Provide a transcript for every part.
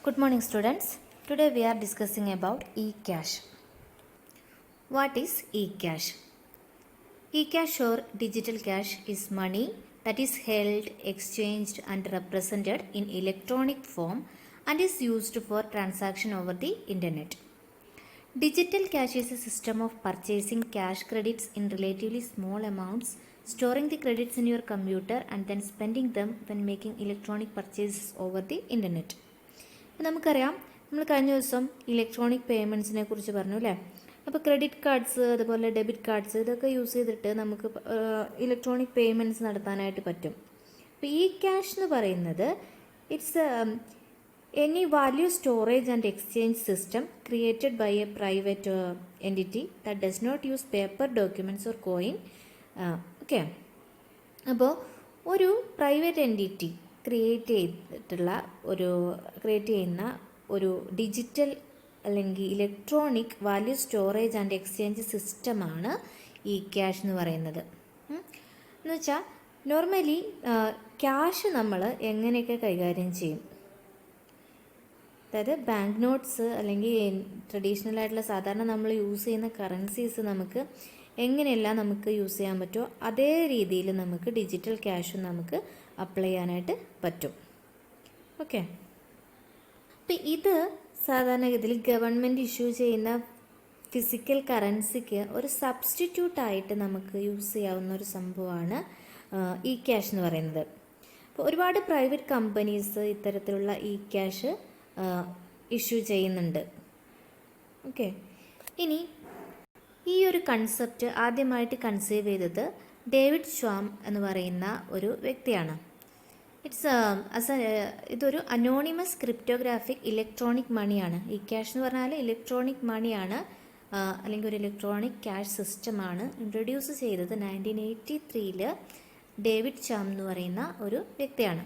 Good morning, students. Today we are discussing about eCash. What is eCash? eCash or digital cash is money that is held, exchanged and represented in electronic form and is used for transaction over the internet. Digital cash is a system of purchasing cash credits in relatively small amounts, storing the credits in your computer and then spending them when making electronic purchases over the internet. നമുക്കറിയാം, നമ്മൾ കഴിഞ്ഞ ദിവസം electronic പേയ്മെൻറ്റ്സിനെ കുറിച്ച് പറഞ്ഞു അല്ലേ. അപ്പോൾ credit cards അതുപോലെ debit cards ഇതൊക്കെ യൂസ് ചെയ്തിട്ട് നമുക്ക് ഇലക്ട്രോണിക് പേയ്മെൻറ്റ്സ് നടത്താനായിട്ട് പറ്റും. അപ്പോൾ ഈ ക്യാഷ് എന്ന് പറയുന്നത് it's any value storage and exchange system created by a private entity that does not use paper documents or coin. Okay, അപ്പോൾ ഒരു പ്രൈവറ്റ് എൻറ്റിറ്റി ക്രിയേറ്റ് ചെയ്യുന്ന ഒരു ഡിജിറ്റൽ അല്ലെങ്കിൽ electronic value storage and exchange സിസ്റ്റമാണ് e cash എന്ന് പറയുന്നത്. എന്ന് വെച്ചാൽ നോർമലി ക്യാഷ് നമ്മൾ എങ്ങനെയൊക്കെ കൈകാര്യം ചെയ്യും, അതായത് ബാങ്ക് നോട്ട്സ് അല്ലെങ്കിൽ ട്രഡീഷണൽ ആയിട്ടുള്ള സാധാരണ നമ്മൾ യൂസ് ചെയ്യുന്ന കറൻസീസ് നമുക്ക് എങ്ങനെയെല്ലാം നമുക്ക് യൂസ് ചെയ്യാൻ പറ്റുമോ അതേ രീതിയിൽ നമുക്ക് ഡിജിറ്റൽ ക്യാഷും നമുക്ക് അപ്ലൈ ചെയ്യാനായിട്ട് പറ്റും. ഓക്കെ, അപ്പം ഇത് സാധാരണഗതിയിൽ ഗവൺമെൻറ് ഇഷ്യൂ ചെയ്യുന്ന ഫിസിക്കൽ കറൻസിക്ക് ഒരു സബ്സ്റ്റിറ്റ്യൂട്ടായിട്ട് നമുക്ക് യൂസ് ചെയ്യാവുന്ന ഒരു സംഭവമാണ് ഇ ക്യാഷ് എന്ന് പറയുന്നത്. അപ്പോൾ ഒരുപാട് പ്രൈവറ്റ് കമ്പനീസ് ഇത്തരത്തിലുള്ള ഇ ക്യാഷ് ഇഷ്യൂ ചെയ്യുന്നുണ്ട്. ഓക്കെ, ഇനി ഈ ഒരു കൺസെപ്റ്റ് ആദ്യമായിട്ട് കൺസീവ് ചെയ്തത് ഡേവിഡ് ഷ്വാം എന്ന് പറയുന്ന ഒരു വ്യക്തിയാണ്. ഇതൊരു അനോണിമസ് ക്രിപ്റ്റോഗ്രാഫിക് ഇലക്ട്രോണിക് മണിയാണ്. ഈ ക്യാഷ് എന്ന് പറഞ്ഞാൽ ഇലക്ട്രോണിക് മണിയാണ്, അല്ലെങ്കിൽ ഒരു ഇലക്ട്രോണിക് ക്യാഷ് സിസ്റ്റമാണ് ഇൻട്രൊഡ്യൂസ് ചെയ്തത് 1983 ഡേവിഡ് ഷ്വാം എന്ന് പറയുന്ന ഒരു വ്യക്തിയാണ്.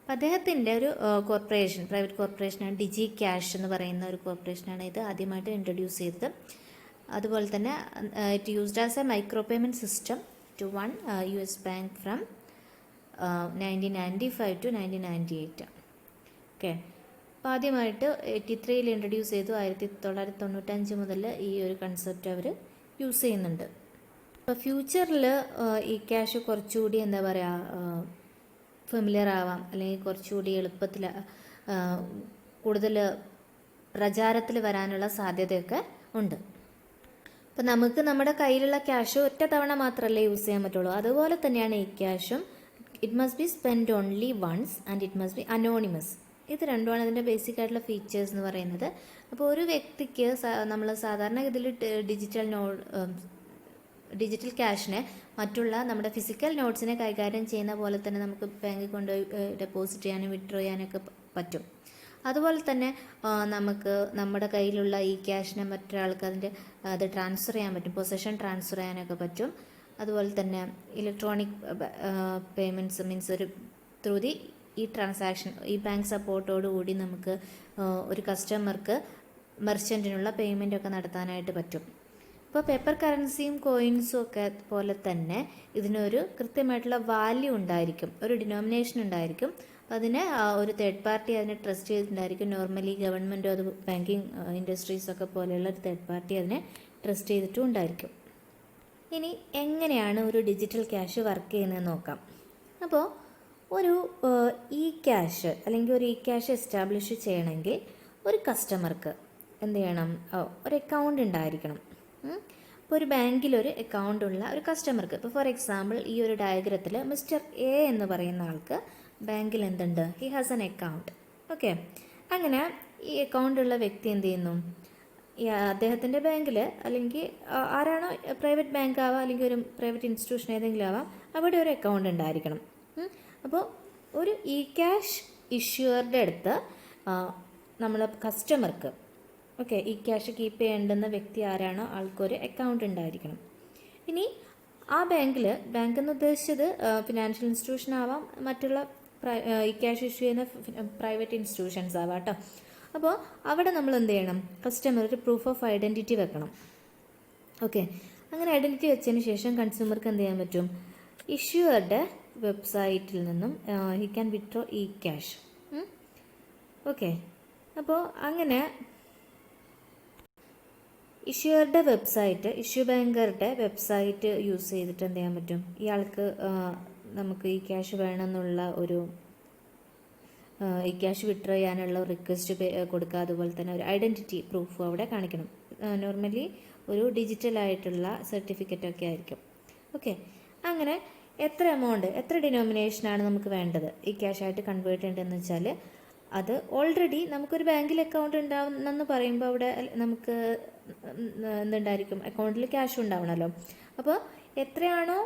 അപ്പം അദ്ദേഹത്തിൻ്റെ ഒരു കോർപ്പറേഷൻ, പ്രൈവറ്റ് കോർപ്പറേഷനാണ് ഡിജി ക്യാഷ് എന്ന് പറയുന്ന ഒരു കോർപ്പറേഷനാണ് ഇത് ആദ്യമായിട്ട് ഇൻട്രൊഡ്യൂസ് ചെയ്തത്. അതുപോലെ തന്നെ it used as a micro payment system to one US bank from 1995 to 1998. Okay, അപ്പോൾ ആദ്യമായിട്ട് 83 ഇൻട്രൊഡ്യൂസ് ചെയ്തു. 1995 മുതൽ ഈ ഒരു കൺസെപ്റ്റ് അവർ യൂസ് ചെയ്യുന്നുണ്ട്. അപ്പോൾ ഫ്യൂച്ചറിൽ ഈ ക്യാഷ് കുറച്ചുകൂടി എന്താ പറയുക ഫെമിലിയർ ആവാം, അല്ലെങ്കിൽ കുറച്ചുകൂടി എളുപ്പത്തിൽ കൂടുതൽ പ്രചാരത്തിൽ വരാനുള്ള സാധ്യതയൊക്കെ ഉണ്ട്. അപ്പോൾ നമുക്ക് നമ്മുടെ കയ്യിലുള്ള ക്യാഷ് ഒറ്റ തവണ മാത്രമല്ലേ യൂസ് ചെയ്യാൻ പറ്റുള്ളൂ. അതുപോലെ തന്നെയാണ് ഈ ക്യാഷും. It must be spend only once and it must be anonymous. ഇത് രണ്ടുമാണ് ഇതിൻ്റെ ബേസിക് ആയിട്ടുള്ള ഫീച്ചേഴ്സ് എന്ന് പറയുന്നത്. അപ്പോൾ ഒരു വ്യക്തിക്ക് നമ്മൾ സാധാരണഗതിയിൽ ഡിജിറ്റൽ ക്യാഷിനെ മറ്റുള്ള നമ്മുടെ ഫിസിക്കൽ നോട്ട്സിനെ കൈകാര്യം ചെയ്യുന്ന പോലെ തന്നെ നമുക്ക് ബാങ്കിൽ കൊണ്ടുപോയി ഡെപ്പോസിറ്റ് ചെയ്യാനും വിഡ്രോ ചെയ്യാനൊക്കെ പറ്റും. അതുപോലെ തന്നെ നമുക്ക് നമ്മുടെ കയ്യിലുള്ള ഈ ക്യാഷിനെ മറ്റൊരാൾക്ക് അത് ട്രാൻസ്ഫർ ചെയ്യാൻ പറ്റും, പൊസഷൻ ട്രാൻസ്ഫർ ചെയ്യാനൊക്കെ പറ്റും. അതുപോലെ തന്നെ ഇലക്ട്രോണിക് പേയ്മെൻറ്റ്സ് മീൻസ് ത്രൂ ഈ ട്രാൻസാക്ഷൻ ഈ ബാങ്ക് സപ്പോർട്ടോടുകൂടി നമുക്ക് ഒരു കസ്റ്റമർക്ക് മെർച്ചൻറ്റിനുള്ള പേയ്മെൻ്റ് ഒക്കെ നടത്താനായിട്ട് പറ്റും. ഇപ്പോൾ പേപ്പർ കറൻസിയും കോയിൻസും ഒക്കെ പോലെ തന്നെ ഇതിനൊരു കൃത്യമായിട്ടുള്ള വാല്യൂ ഉണ്ടായിരിക്കും, ഒരു ഡിനോമിനേഷൻ ഉണ്ടായിരിക്കും. അതിന് ഒരു തേർഡ് പാർട്ടി അതിനെ ട്രസ്റ്റ് ചെയ്തിട്ടുണ്ടായിരിക്കും. നോർമലി ഗവൺമെൻറ്റോ അത് ബാങ്കിങ് ഇൻഡസ്ട്രീസൊക്കെ പോലെയുള്ള ഒരു തേർഡ് പാർട്ടി അതിനെ ട്രസ്റ്റ് ചെയ്തിട്ടും ഉണ്ടായിരിക്കും. ഇനി എങ്ങനെയാണ് ഒരു ഡിജിറ്റൽ ക്യാഷ് വർക്ക് ചെയ്യുന്നതെന്ന് നോക്കാം. അപ്പോൾ ഒരു ഇ ക്യാഷ് അല്ലെങ്കിൽ ഒരു ഇ ക്യാഷ് എസ്റ്റാബ്ലിഷ് ചെയ്യണമെങ്കിൽ ഒരു കസ്റ്റമർക്ക് എന്ത് ചെയ്യണം, ഒരു അക്കൗണ്ട് ഉണ്ടായിരിക്കണം. അപ്പോൾ ഒരു ബാങ്കിലൊരു അക്കൗണ്ട് ഉള്ള ഒരു കസ്റ്റമർക്ക്, ഇപ്പോൾ ഫോർ എക്സാമ്പിൾ ഈ ഒരു ഡയഗ്രത്തിൽ മിസ്റ്റർ എ എന്ന് പറയുന്ന ആൾക്ക് ബാങ്കിൽ എന്തുണ്ട്, he has N account. Okay, അങ്ങനെ ഈ അക്കൗണ്ടുള്ള വ്യക്തി എന്ത് ചെയ്യുന്നു, അദ്ദേഹത്തിൻ്റെ ബാങ്കിൽ അല്ലെങ്കിൽ ആരാണോ പ്രൈവറ്റ് ബാങ്ക് ആവാം അല്ലെങ്കിൽ ഒരു പ്രൈവറ്റ് ഇൻസ്റ്റിറ്റ്യൂഷൻ ഏതെങ്കിലും ആവാം, അവിടെ ഒരു അക്കൗണ്ട് ഉണ്ടായിരിക്കണം. അപ്പോൾ ഒരു ഇ ക്യാഷ് ഇഷ്യൂവറുടെ അടുത്ത് നമ്മൾ കസ്റ്റമർക്ക് ഓക്കെ ഈ ക്യാഷ് കീപ്പ് ചെയ്യേണ്ടുന്ന വ്യക്തി ആരാണോ ആൾക്കൊരു അക്കൗണ്ട് ഉണ്ടായിരിക്കണം. ഇനി ആ ബാങ്ക് എന്ന് ഉദ്ദേശിച്ചത് ഫിനാൻഷ്യൽ ഇൻസ്റ്റിറ്റ്യൂഷൻ ആവാം, മറ്റുള്ള ഈ ക്യാഷ് ഇഷ്യൂ ചെയ്യുന്ന പ്രൈവറ്റ് ഇൻസ്റ്റിറ്റ്യൂഷൻസ് ആവാം കേട്ടോ. അപ്പോൾ അവിടെ നമ്മൾ എന്ത് ചെയ്യണം, കസ്റ്റമർ ഒരു പ്രൂഫ് ഓഫ് ഐഡൻറ്റിറ്റി വെക്കണം. ഓക്കെ, അങ്ങനെ ഐഡൻറ്റിറ്റി വെച്ചതിന് ശേഷം കൺസ്യൂമർക്ക് എന്ത് ചെയ്യാൻ പറ്റും, ഇഷ്യൂവറുടെ വെബ്സൈറ്റിൽ നിന്നും he can withdraw E cash. Okay. അപ്പോൾ അങ്ങനെ ഇഷ്യൂറുടെ വെബ്സൈറ്റ്, ഇഷ്യൂ ബാങ്കറുടെ വെബ്സൈറ്റ് യൂസ് ചെയ്തിട്ട് എന്ത് ചെയ്യാൻ പറ്റും, ഇയാൾക്ക് നമുക്ക് ഈ ക്യാഷ് വേണമെന്നുള്ള ഒരു ഈ ക്യാഷ് വിഡ്രോ ചെയ്യാനുള്ള റിക്വസ്റ്റ് കൊടുക്കുക. അതുപോലെ തന്നെ ഒരു ഐഡൻറ്റിറ്റി പ്രൂഫ് അവിടെ കാണിക്കണം. നോർമലി ഒരു ഡിജിറ്റലായിട്ടുള്ള സർട്ടിഫിക്കറ്റൊക്കെ ആയിരിക്കും. ഓക്കെ. അങ്ങനെ എത്ര എമൗണ്ട്, എത്ര ഡിനോമിനേഷനാണ് നമുക്ക് വേണ്ടത് ഈ ക്യാഷായിട്ട് കൺവേർട്ട് ചെയ്യേണ്ടതെന്ന് വെച്ചാൽ, അത് ഓൾറെഡി നമുക്കൊരു ബാങ്കിൽ അക്കൗണ്ട് ഉണ്ടാവുന്നെന്ന് പറയുമ്പോൾ അവിടെ നമുക്ക് എന്തുണ്ടായിരിക്കും, അക്കൗണ്ടിൽ ക്യാഷ് ഉണ്ടാവണമല്ലോ. അപ്പോൾ എത്രയാണോ,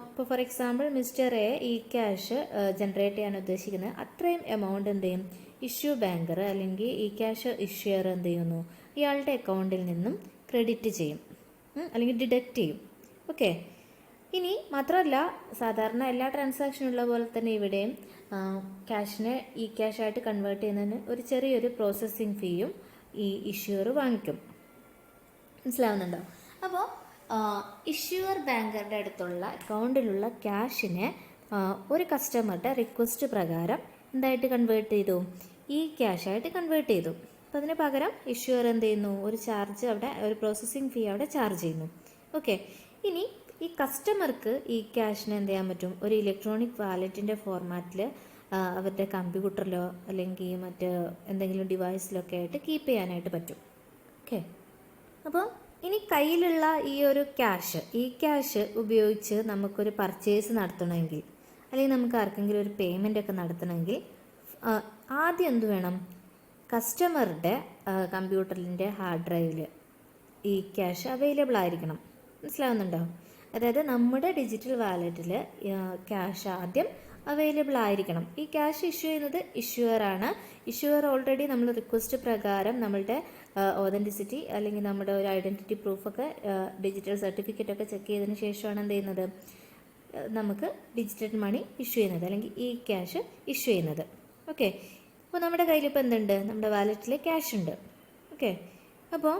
ഇപ്പോൾ ഫോർ എക്സാമ്പിൾ മിസ്റ്റർ എ ഈ ക്യാഷ് ജനറേറ്റ് ചെയ്യാൻ ഉദ്ദേശിക്കുന്നത്, അത്രയും എമൗണ്ട് എന്ത് ചെയ്യും, ഇഷ്യൂ ബാങ്കർ അല്ലെങ്കിൽ ഈ ക്യാഷ് ഇഷ്യൂർ എന്ത് ചെയ്യുന്നു, ഇയാളുടെ അക്കൗണ്ടിൽ നിന്നും ക്രെഡിറ്റ് ചെയ്യും അല്ലെങ്കിൽ ഡിഡക്റ്റ് ചെയ്യും. ഓക്കെ. ഇനി മാത്രമല്ല, സാധാരണ എല്ലാ ട്രാൻസാക്ഷനും ഉള്ള പോലെ തന്നെ ഇവിടെയും ക്യാഷിനെ ഈ ക്യാഷായിട്ട് കൺവേർട്ട് ചെയ്യുന്നതിന് ഒരു ചെറിയൊരു പ്രോസസ്സിങ് ഫീയും ഈ ഇഷ്യൂർ വാങ്ങിക്കും. മനസ്സിലാവുന്നുണ്ടോ? അപ്പോൾ ഇഷ്യൂർ ബാങ്കറുടെ അടുത്തുള്ള അക്കൗണ്ടിലുള്ള ക്യാഷിനെ ഒരു കസ്റ്റമറുടെ റിക്വസ്റ്റ് പ്രകാരം എന്തായിട്ട് കൺവേർട്ട് ചെയ്തു, ഈ ക്യാഷായിട്ട് കൺവേർട്ട് ചെയ്തു. അപ്പോൾ അതിന് പകരം ഇഷ്യൂർ എന്ത് ചെയ്യുന്നു, ഒരു ചാർജ് അവിടെ, ഒരു പ്രോസസ്സിങ് ഫീ അവിടെ ചാർജ് ചെയ്യുന്നു. ഓക്കെ. ഇനി ഈ കസ്റ്റമർക്ക് ഈ ക്യാഷിനെ എന്ത് ചെയ്യാൻ പറ്റും, ഒരു ഇലക്ട്രോണിക് വാലറ്റിൻ്റെ ഫോർമാറ്റിൽ അവരുടെ കമ്പ്യൂട്ടറിലോ അല്ലെങ്കിൽ മറ്റ് എന്തെങ്കിലും ഡിവൈസിലൊക്കെ ആയിട്ട് കീപ്പ് ചെയ്യാനായിട്ട് പറ്റും. ഓക്കെ. അപ്പോൾ ഇനി കയ്യിലുള്ള ഈ ഒരു ക്യാഷ്, ഈ ക്യാഷ് ഉപയോഗിച്ച് നമുക്കൊരു പർച്ചേസ് നടത്തണമെങ്കിൽ അല്ലെങ്കിൽ നമുക്ക് ആർക്കെങ്കിലും ഒരു പേയ്മെൻ്റ് ഒക്കെ നടത്തണമെങ്കിൽ ആദ്യം എന്ത് വേണം, കസ്റ്റമറുടെ കമ്പ്യൂട്ടറിൻ്റെ ഹാർഡ് ഡ്രൈവിൽ ഈ ക്യാഷ് അവൈലബിൾ ആയിരിക്കണം. മനസ്സിലാവുന്നുണ്ടോ? അതായത് നമ്മുടെ ഡിജിറ്റൽ വാലറ്റിൽ ക്യാഷ് ആദ്യം അവൈലബിൾ ആയിരിക്കണം. ഈ ക്യാഷ് ഇഷ്യൂ ചെയ്യുന്നത് ഇഷ്യൂറാണ്. ഇഷ്യൂർ ഓൾറെഡി നമ്മൾ റിക്വസ്റ്റ് പ്രകാരം നമ്മളുടെ ഓതൻറ്റിസിറ്റി അല്ലെങ്കിൽ നമ്മുടെ ഒരു ഐഡൻറ്റിറ്റി പ്രൂഫൊക്കെ ഡിജിറ്റൽ സർട്ടിഫിക്കറ്റൊക്കെ ചെക്ക് ചെയ്തതിന് ശേഷമാണ് എന്ത് ചെയ്യുന്നത്, നമുക്ക് ഡിജിറ്റൽ മണി ഇഷ്യൂ ചെയ്യുന്നത് അല്ലെങ്കിൽ ഈ ക്യാഷ് ഇഷ്യൂ ചെയ്യുന്നത്. ഓക്കെ. അപ്പോൾ നമ്മുടെ കയ്യിലിപ്പോൾ എന്തുണ്ട്, നമ്മുടെ വാലറ്റിൽ ക്യാഷ് ഉണ്ട്. ഓക്കെ. അപ്പോൾ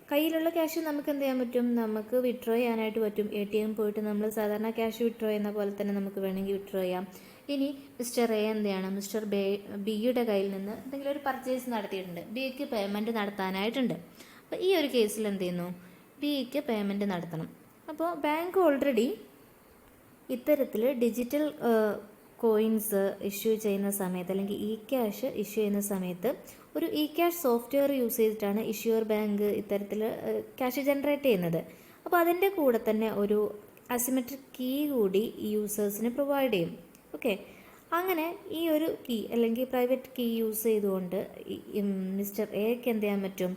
കയ്യിലുള്ള ക്യാഷ് നമുക്ക് എന്ത് ചെയ്യാൻ പറ്റും, നമുക്ക് വിഡ്രോ ചെയ്യാനായിട്ട് പറ്റും. ATM പോയിട്ട് നമ്മൾ സാധാരണ ക്യാഷ് വിഡ്രോ ചെയ്യുന്ന പോലെ തന്നെ നമുക്ക് വേണമെങ്കിൽ വിഡ്രോ ചെയ്യാം. ഇനി മിസ്റ്റർ എ എന്ത് ചെയ്യണം, മിസ്റ്റർ ബിയുടെ കയ്യിൽ നിന്ന് എന്തെങ്കിലും ഒരു പർച്ചേസ് നടത്തിയിട്ടുണ്ട്, ബിക്ക് പേയ്മെൻറ്റ് നടത്താനായിട്ടുണ്ട്. അപ്പോൾ ഈ ഒരു കേസിൽ എന്ത് ചെയ്യുന്നു, ബിക്ക് പേയ്മെൻറ്റ് നടത്തണം. അപ്പോൾ ബാങ്ക് ഓൾറെഡി ഇത്തരത്തിൽ ഡിജിറ്റൽ കോയിൻസ് ഇഷ്യൂ ചെയ്യുന്ന സമയത്ത് അല്ലെങ്കിൽ ഇ ക്യാഷ് ഇഷ്യൂ ചെയ്യുന്ന സമയത്ത് ഒരു ഇ ക്യാഷ് സോഫ്റ്റ്വെയർ യൂസ് ചെയ്തിട്ടാണ് ഇഷ്യൂർ ബാങ്ക് ഇത്തരത്തിൽ ക്യാഷ് ജനറേറ്റ് ചെയ്യുന്നത്. അപ്പോൾ അതിൻ്റെ കൂടെ തന്നെ ഒരു അസിമെട്രിക് കീ കൂടി യൂസേഴ്സിന് പ്രൊവൈഡ് ചെയ്യും. ഓക്കെ. അങ്ങനെ ഈ ഒരു കീ അല്ലെങ്കിൽ പ്രൈവറ്റ് കീ യൂസ് ചെയ്തുകൊണ്ട് മിസ്റ്റർ എക്ക് എന്ത് ചെയ്യാൻ പറ്റും,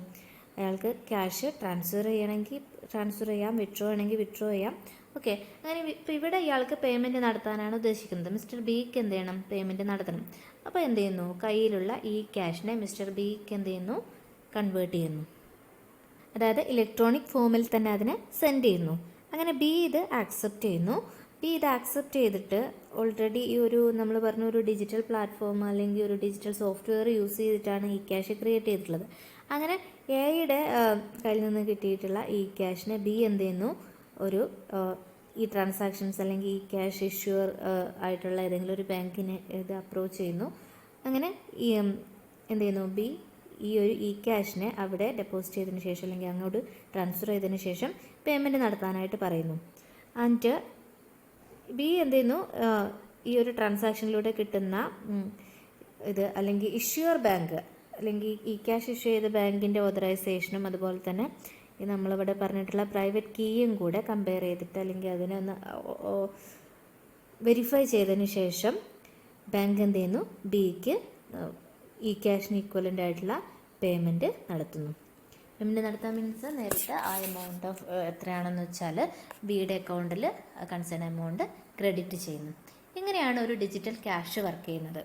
അയാൾക്ക് ക്യാഷ് ട്രാൻസ്ഫർ ചെയ്യണമെങ്കിൽ ട്രാൻസ്ഫർ ചെയ്യാം, വിഡ്രോ ചെയ്യണമെങ്കിൽ വിഡ്രോ ചെയ്യാം. ഓക്കെ. അങ്ങനെ ഇപ്പോൾ ഇവിടെ ഇയാൾക്ക് പേയ്മെൻറ്റ് നടത്താനാണ് ഉദ്ദേശിക്കുന്നത്. മിസ്റ്റർ ബിക്ക് എന്ത് ചെയ്യണം, പേയ്മെൻറ്റ് നടത്തണം. അപ്പോൾ എന്ത് ചെയ്യുന്നു, കയ്യിലുള്ള ഈ ക്യാഷിനെ മിസ്റ്റർ ബിക്ക് എന്ത് ചെയ്യുന്നു, കൺവേർട്ട് ചെയ്യുന്നു. അതായത് ഇലക്ട്രോണിക് ഫോമിൽ തന്നെ അതിനെ സെൻഡ് ചെയ്യുന്നു. അങ്ങനെ ബി ഇത് ആക്സെപ്റ്റ് ചെയ്യുന്നു. ബി ഇത് ആക്സെപ്റ്റ് ചെയ്തിട്ട് ഓൾറെഡി ഈ ഒരു നമ്മൾ പറഞ്ഞ ഒരു ഡിജിറ്റൽ പ്ലാറ്റ്ഫോം അല്ലെങ്കിൽ ഒരു ഡിജിറ്റൽ സോഫ്റ്റ്വെയർ യൂസ് ചെയ്തിട്ടാണ് ഈ ക്യാഷ് ക്രിയേറ്റ് ചെയ്തിട്ടുള്ളത്. അങ്ങനെ എയുടെ കയ്യിൽ നിന്ന് കിട്ടിയിട്ടുള്ള ഈ ക്യാഷിനെ ബി എന്ത് ചെയ്യുന്നു, ഒരു ഈ ട്രാൻസാക്ഷൻസ് അല്ലെങ്കിൽ ഈ ക്യാഷ് ഇഷ്യൂർ ആയിട്ടുള്ള ഏതെങ്കിലും ഒരു ബാങ്കിനെ ഇത് അപ്രോച്ച് ചെയ്യുന്നു. അങ്ങനെ ഈ എന്ത് ചെയ്യുന്നു, ബി ഈ ഒരു ഇ ക്യാഷിനെ അവിടെ ഡെപ്പോസിറ്റ് ചെയ്തതിന് ശേഷം അല്ലെങ്കിൽ അങ്ങോട്ട് ട്രാൻസ്ഫർ ചെയ്തതിന് ശേഷം പേയ്മെൻറ്റ് നടത്താനായിട്ട് പറയുന്നു. ആൻഡ് ബി എന്ത് ചെയ്യുന്നു, ഈ ഒരു ട്രാൻസാക്ഷനിലൂടെ കിട്ടുന്ന ഇത് അല്ലെങ്കിൽ ഇഷ്യൂർ ബാങ്ക് അല്ലെങ്കിൽ ഈ ക്യാഷ് ഇഷ്യൂ ചെയ്ത ബാങ്കിൻ്റെ ഓതറൈസേഷനും അതുപോലെ തന്നെ ഈ നമ്മളിവിടെ പറഞ്ഞിട്ടുള്ള പ്രൈവറ്റ് കീയും കൂടെ കമ്പയർ ചെയ്തിട്ട് അല്ലെങ്കിൽ അതിനെ ഒന്ന് വെരിഫൈ ചെയ്തതിന് ശേഷം ബാങ്ക് എന്ത് ചെയ്യുന്നു, ബിക്ക് ഈ ക്യാഷിന് ഈക്വലൻ്റ് ആയിട്ടുള്ള പേയ്മെൻറ്റ് നടത്തുന്നു. പേയ്മെൻറ്റ് നടത്താൻ മീൻസ് നേരിട്ട് ആ എമൗണ്ട് ഓഫ് എത്രയാണെന്ന് വെച്ചാൽ ബിയുടെ അക്കൗണ്ടിൽ കൺസേൺ എമൗണ്ട് ക്രെഡിറ്റ് ചെയ്യുന്നു. ഇങ്ങനെയാണ് ഒരു ഡിജിറ്റൽ ക്യാഷ് വർക്ക് ചെയ്യുന്നത്.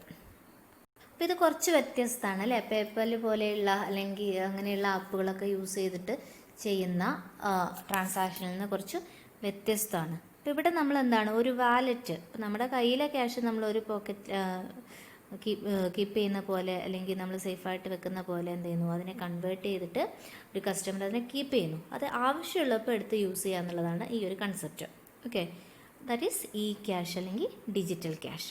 അപ്പോൾ ഇത് കുറച്ച് വ്യത്യസ്തമാണ് അല്ലേ, പേപ്പൽ പോലെയുള്ള അല്ലെങ്കിൽ അങ്ങനെയുള്ള ആപ്പുകളൊക്കെ യൂസ് ചെയ്തിട്ട് ചെയ്യുന്ന ട്രാൻസാക്ഷനിൽ നിന്ന് കുറച്ച് വ്യത്യസ്തമാണ്. അപ്പോൾ ഇവിടെ നമ്മൾ എന്താണ്, ഒരു വാലറ്റ്, ഇപ്പോൾ നമ്മുടെ കയ്യിലെ ക്യാഷ് നമ്മൾ ഒരു പോക്കറ്റ് കീപ്പ് ചെയ്യുന്ന പോലെ അല്ലെങ്കിൽ നമ്മൾ സേഫായിട്ട് വെക്കുന്ന പോലെ എന്ത് ചെയ്യുന്നു, അതിനെ കൺവേർട്ട് ചെയ്തിട്ട് ഒരു കസ്റ്റമർ അതിനെ കീപ്പ് ചെയ്യുന്നു. അത് ആവശ്യമുള്ളപ്പോൾ എടുത്ത് യൂസ് ചെയ്യുക എന്നുള്ളതാണ് ഈ ഒരു concept. Okay. That is E cash അല്ലെങ്കിൽ ഡിജിറ്റൽ ക്യാഷ്.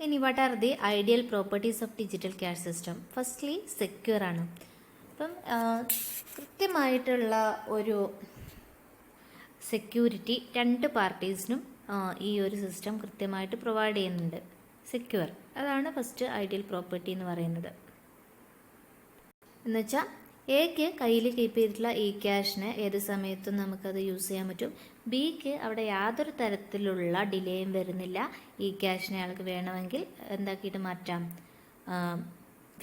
ഇനി what are the ideal properties of digital cash system? Firstly secure ആണ്. അപ്പം കൃത്യമായിട്ടുള്ള ഒരു സെക്യൂരിറ്റി രണ്ട് പാർട്ടീസിനും ഈ ഒരു സിസ്റ്റം കൃത്യമായിട്ട് പ്രൊവൈഡ് ചെയ്യുന്നുണ്ട്. സെക്യൂർ, അതാണ് ഫസ്റ്റ് ഐഡിയൽ പ്രോപ്പർട്ടി എന്ന് പറയുന്നത്. എന്നുവെച്ചാൽ എക്ക് കയ്യിൽ കീപ്പ് ചെയ്തിട്ടുള്ള ഈ ക്യാഷിനെ ഏത് സമയത്തും നമുക്കത് യൂസ് ചെയ്യാൻ പറ്റും. ബിക്ക് അവിടെ യാതൊരു തരത്തിലുള്ള ഡിലേയും വരുന്നില്ല. ഈ ക്യാഷിനെ അയാൾക്ക് വേണമെങ്കിൽ എന്താക്കിയിട്ട് മാറ്റാം,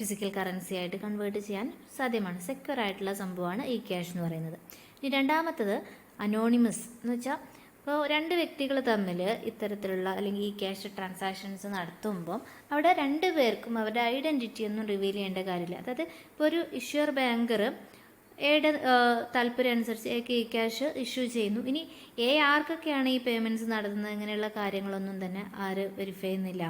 ഫിസിക്കൽ കറൻസി ആയിട്ട് കൺവേർട്ട് ചെയ്യാൻ സാധ്യമാണ്. സെക്യൂർ ആയിട്ടുള്ള സംഭവമാണ് ഈ ക്യാഷ് എന്ന് പറയുന്നത്. ഇനി രണ്ടാമത്തത് അനോണിമസ് എന്ന് വെച്ചാൽ ഇപ്പോൾ രണ്ട് വ്യക്തികൾ തമ്മിൽ ഇത്തരത്തിലുള്ള അല്ലെങ്കിൽ ഈ ക്യാഷ് ട്രാൻസാക്ഷൻസ് നടത്തുമ്പോൾ അവിടെ രണ്ട് പേർക്കും അവരുടെ ഐഡൻറ്റിറ്റി ഒന്നും റിവീൽ ചെയ്യേണ്ട കാര്യമില്ല. അതായത് ഇപ്പോൾ ഒരു ഇഷ്യൂർ ബാങ്കർ എയുടെ താല്പര്യം അനുസരിച്ച് എക്ക് ഈ ക്യാഷ് ഇഷ്യൂ ചെയ്യുന്നു. ഇനി ആർക്കൊക്കെയാണ് ഈ പേയ്മെൻറ്റ്സ് നടത്തുന്നത് ഇങ്ങനെയുള്ള കാര്യങ്ങളൊന്നും തന്നെ ആര് വെരിഫൈ ചെയ്യുന്നില്ല,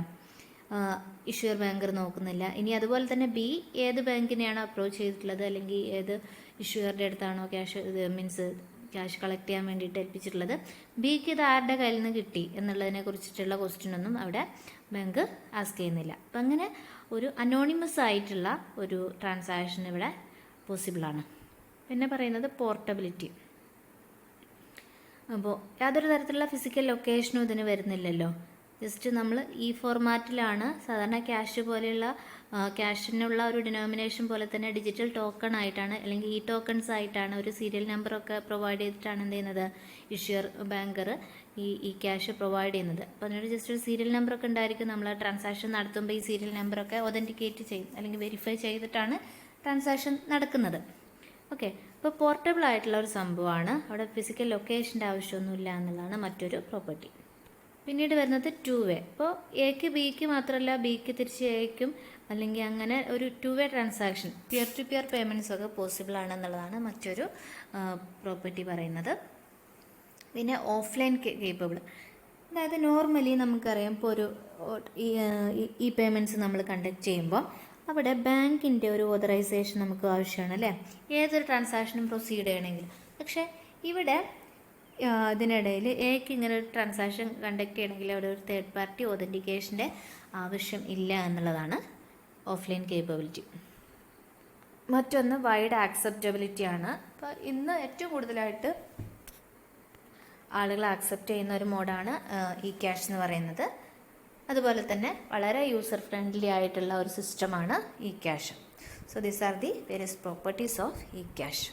ഇഷ്യൂർ ബാങ്കർ നോക്കുന്നില്ല. ഇനി അതുപോലെ തന്നെ ബി ഏത് ബാങ്കിനെയാണോ അപ്രോച്ച് ചെയ്തിട്ടുള്ളത് അല്ലെങ്കിൽ ഏത് ഇഷ്യൂറുടെ അടുത്താണോ ക്യാഷ് കളക്ട് ചെയ്യാൻ വേണ്ടിയിട്ട് ഏൽപ്പിച്ചിട്ടുള്ളത്, ബിക്ക് ഇത് ആരുടെ കയ്യിൽ നിന്ന് കിട്ടി എന്നുള്ളതിനെ കുറിച്ചിട്ടുള്ള ക്വസ്റ്റ്യനൊന്നും അവിടെ ബാങ്ക് ആസ്ക് ചെയ്യുന്നില്ല. അപ്പം അങ്ങനെ ഒരു അനോണിമസ് ആയിട്ടുള്ള ഒരു ട്രാൻസാക്ഷൻ ഇവിടെ പോസിബിളാണ്. പിന്നെ പറയുന്നത് പോർട്ടബിലിറ്റി. അപ്പോൾ യാതൊരു തരത്തിലുള്ള ഫിസിക്കൽ ലൊക്കേഷനും ഇതിന് വരുന്നില്ലല്ലോ. ജസ്റ്റ് നമ്മൾ ഈ ഫോർമാറ്റിലാണ് സാധാരണ ക്യാഷ് പോലെയുള്ള ക്യാഷിനുള്ള ഒരു ഡിനോമിനേഷൻ പോലെ തന്നെ ഡിജിറ്റൽ ടോക്കൺ ആയിട്ടാണ് അല്ലെങ്കിൽ ഈ ടോക്കൺസ് ആയിട്ടാണ് ഒരു സീരിയൽ നമ്പറൊക്കെ പ്രൊവൈഡ് ചെയ്തിട്ടാണ് എന്ത് ചെയ്യുന്നത് ഇഷ്യൂർ ബാങ്കർ ഈ ക്യാഷ് പ്രൊവൈഡ് ചെയ്യുന്നത്. അപ്പോൾ അതിനൊരു ജസ്റ്റ് ഒരു സീരിയൽ നമ്പറൊക്കെ ഉണ്ടായിരിക്കും. നമ്മൾ ട്രാൻസാക്ഷൻ നടത്തുമ്പോൾ ഈ സീരിയൽ നമ്പറൊക്കെ ഒതൻറ്റിക്കേറ്റ് ചെയ്യും അല്ലെങ്കിൽ വെരിഫൈ ചെയ്തിട്ടാണ് ട്രാൻസാക്ഷൻ നടക്കുന്നത്. ഓക്കെ, അപ്പോൾ പോർട്ടബിൾ ആയിട്ടുള്ള ഒരു സംഭവമാണ്. അവിടെ ഫിസിക്കൽ ലൊക്കേഷൻ്റെ ആവശ്യമൊന്നുമില്ല എന്നുള്ളതാണ് മറ്റൊരു പ്രോപ്പർട്ടി. പിന്നീട് വരുന്നത് 2-way. അപ്പോൾ എക്ക് ബിക്ക് മാത്രമല്ല ബിക്ക് തിരിച്ച് എക്കും അല്ലെങ്കിൽ അങ്ങനെ ഒരു 2-way transaction peer to peer payments ഒക്കെ പോസിബിൾ ആണെന്നുള്ളതാണ് മറ്റൊരു പ്രോപ്പർട്ടി പറയുന്നത്. പിന്നെ ഓഫ്ലൈൻ കേപ്പബിൾ, അതായത് നോർമലി നമുക്കറിയാം ഇപ്പോൾ ഒരു ഈ പേയ്മെൻറ്റ്സ് നമ്മൾ കണ്ടക്ട് ചെയ്യുമ്പോൾ അവിടെ ബാങ്കിൻ്റെ ഒരു ഓതറൈസേഷൻ നമുക്ക് ആവശ്യമാണ് അല്ലേ, ഏതൊരു ട്രാൻസാക്ഷനും പ്രൊസീഡ് ചെയ്യണമെങ്കിൽ. പക്ഷേ ഇവിടെ ഇതിനിടയിൽ എക്ക് ഇങ്ങനെ ഒരു ട്രാൻസാക്ഷൻ കണ്ടക്ട് ചെയ്യണമെങ്കിൽ അവിടെ ഒരു തേർഡ് പാർട്ടി ഒതൻറ്റിക്കേഷൻ്റെ ആവശ്യം ഇല്ല എന്നുള്ളതാണ് ഓഫ്ലൈൻ കേപ്പബിലിറ്റി. മറ്റൊന്ന് വൈഡ് ആക്സെപ്റ്റബിലിറ്റി ആണ്. അപ്പോൾ ഇന്ന് ഏറ്റവും കൂടുതലായിട്ട് ആളുകൾ ആക്സെപ്റ്റ് ചെയ്യുന്ന ഒരു മോഡാണ് ഇ ക്യാഷ് എന്ന് പറയുന്നത്. അതുപോലെ തന്നെ വളരെ യൂസർ ഫ്രണ്ട്ലി ആയിട്ടുള്ള ഒരു സിസ്റ്റമാണ് E cash. So these are the various properties of E cash.